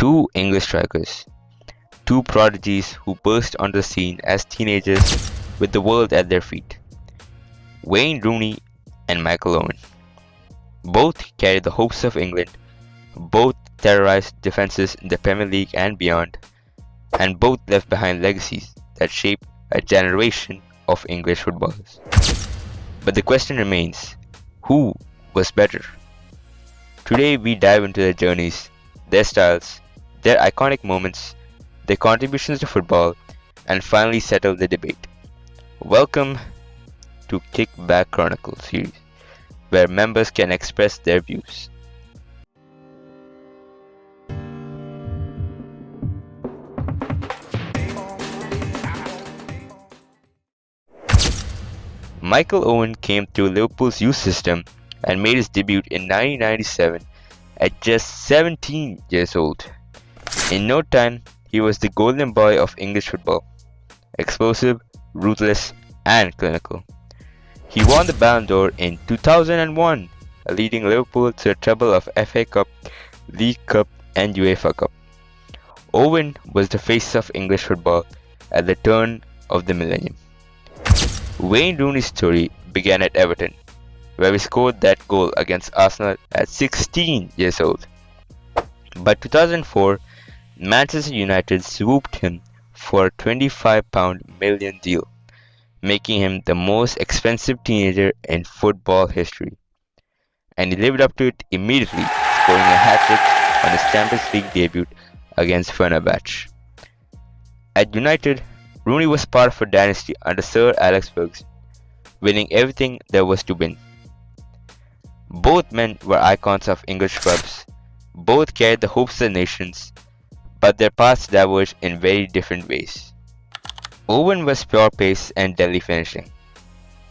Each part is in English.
Two English strikers, two prodigies who burst onto the scene as teenagers with the world at their feet. Wayne Rooney and Michael Owen. Both carried the hopes of England, both terrorized defences in the Premier League and beyond, and both left behind legacies that shaped a generation of English footballers. But the question remains, who was better? Today we dive into their journeys, their styles, their iconic moments, their contributions to football, and finally settle the debate. Welcome to KickBack Chronicles series, where members can express their views. Michael Owen came through Liverpool's youth system and made his debut in 1997 at just 17 years old. In no time, he was the golden boy of English football. Explosive, ruthless, and clinical. He won the Ballon d'Or in 2001, leading Liverpool to a treble of FA Cup, League Cup, and UEFA Cup. Owen was the face of English football at the turn of the millennium. Wayne Rooney's story began at Everton, where he scored that goal against Arsenal at 16 years old. By 2004, Manchester United swooped him for a £25 million deal, making him the most expensive teenager in football history. And he lived up to it immediately, scoring a hat-trick on his Champions League debut against Fenerbahce. At United, Rooney was part of a dynasty under Sir Alex Ferguson, winning everything there was to win. Both men were icons of English clubs, both carried the hopes of the nations, but their paths diverged in very different ways. Owen was pure pace and deadly finishing.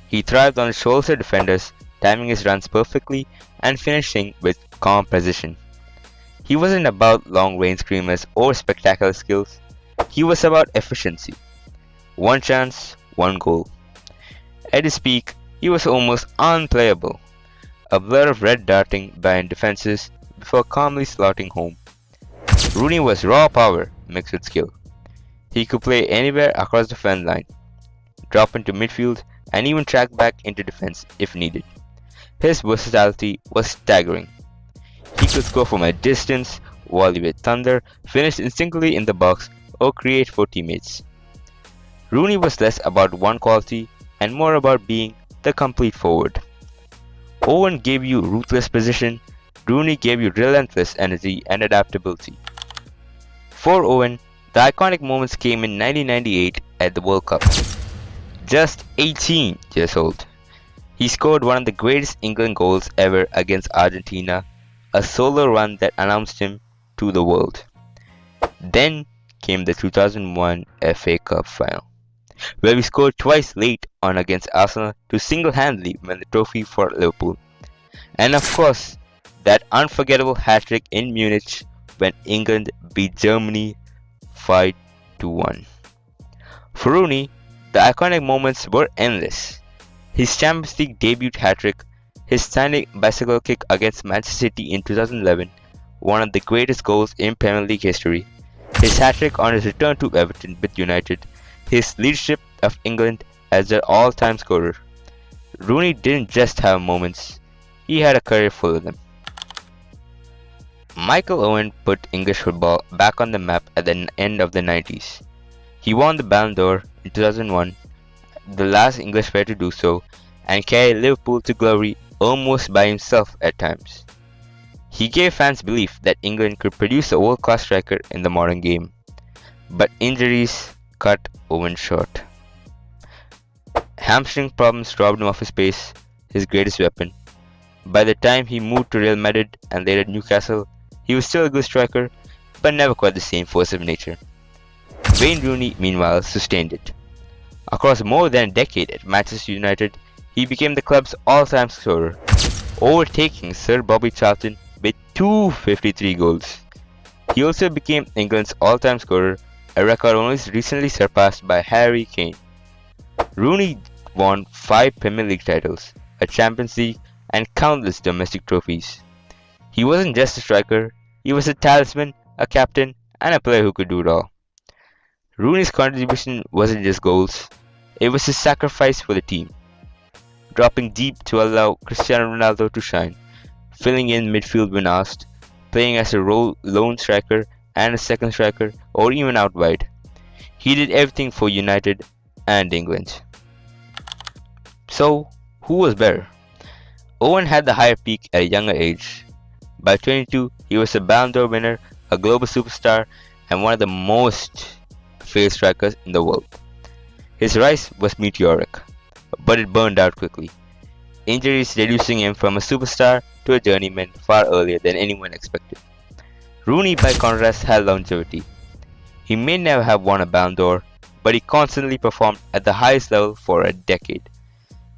He thrived on the shoulders of defenders, timing his runs perfectly and finishing with calm precision. He wasn't about long-range screamers or spectacular skills, he was about efficiency. One chance, one goal. At his peak, he was almost unplayable, a blur of red darting behind defenses before calmly slotting home. Rooney was raw power mixed with skill. He could play anywhere across the front line, drop into midfield, and even track back into defense if needed. His versatility was staggering. He could score from a distance, volley with thunder, finish instinctively in the box, or create for teammates. Rooney was less about one quality and more about being the complete forward. Owen gave you ruthless precision, Rooney gave you relentless energy and adaptability. For Owen, the iconic moments came in 1998 at the World Cup. Just 18 years old, he scored one of the greatest England goals ever against Argentina, a solo run that announced him to the world. Then came the 2001 FA Cup final, where he scored twice late on against Arsenal to single-handedly win the trophy for Liverpool. And of course, that unforgettable hat-trick in Munich when England beat Germany 5-1. For Rooney, the iconic moments were endless. His Champions League debut hat-trick, his standing bicycle kick against Manchester City in 2011, one of the greatest goals in Premier League history, his hat-trick on his return to Everton with United, his leadership of England as their all-time scorer. Rooney didn't just have moments, he had a career full of them. Michael Owen put English football back on the map at the end of the 90s. He won the Ballon d'Or in 2001, the last English player to do so, and carried Liverpool to glory almost by himself at times. He gave fans belief that England could produce a world-class striker in the modern game. But injuries cut Owen short. Hamstring problems robbed him of his pace, his greatest weapon. By the time he moved to Real Madrid and later Newcastle, he was still a good striker, but never quite the same force of nature. Wayne Rooney, meanwhile, sustained it. Across more than a decade at Manchester United, he became the club's all-time scorer, overtaking Sir Bobby Charlton with 253 goals. He also became England's all-time scorer, a record only recently surpassed by Harry Kane. Rooney won 5 Premier League titles, a Champions League, and countless domestic trophies. He wasn't just a striker, he was a talisman, a captain, and a player who could do it all. Rooney's contribution wasn't just goals, it was his sacrifice for the team, dropping deep to allow Cristiano Ronaldo to shine, filling in midfield when asked, playing as a lone striker and a second striker, or even out wide. He did everything for United and England. So, who was better? Owen had the higher peak at a younger age. By 22, he was a Ballon d'Or winner, a global superstar, and one of the most failed strikers in the world. His rise was meteoric, but it burned out quickly, injuries reducing him from a superstar to a journeyman far earlier than anyone expected. Rooney, by contrast, had longevity. He may never have won a Ballon d'Or, but he constantly performed at the highest level for a decade.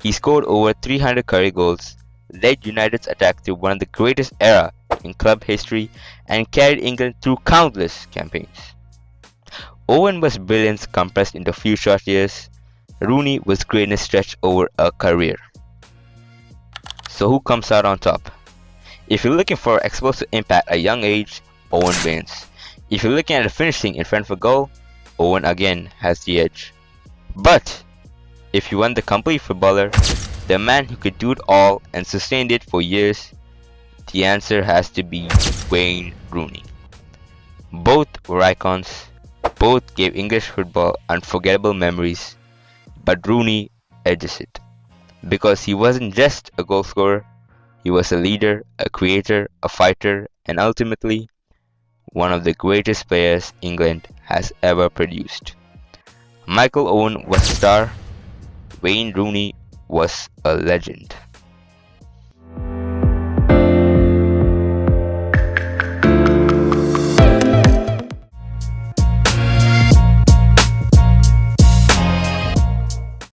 He scored over 300 career goals, led United's attack to one of the greatest era in club history, and carried England through countless campaigns. Owen was brilliance compressed into a few short years. Rooney was greatness stretched over a career. So who comes out on top? If you're looking for explosive impact at a young age, Owen wins. If you're looking at the finishing in front of a goal, Owen again has the edge. But if you want the complete footballer, the man who could do it all and sustained it for years, the answer has to be Wayne Rooney. Both were icons, both gave English football unforgettable memories, but Rooney edges it. Because he wasn't just a goal scorer, he was a leader, a creator, a fighter, and ultimately, one of the greatest players England has ever produced. Michael Owen was a star, Wayne Rooney was a legend.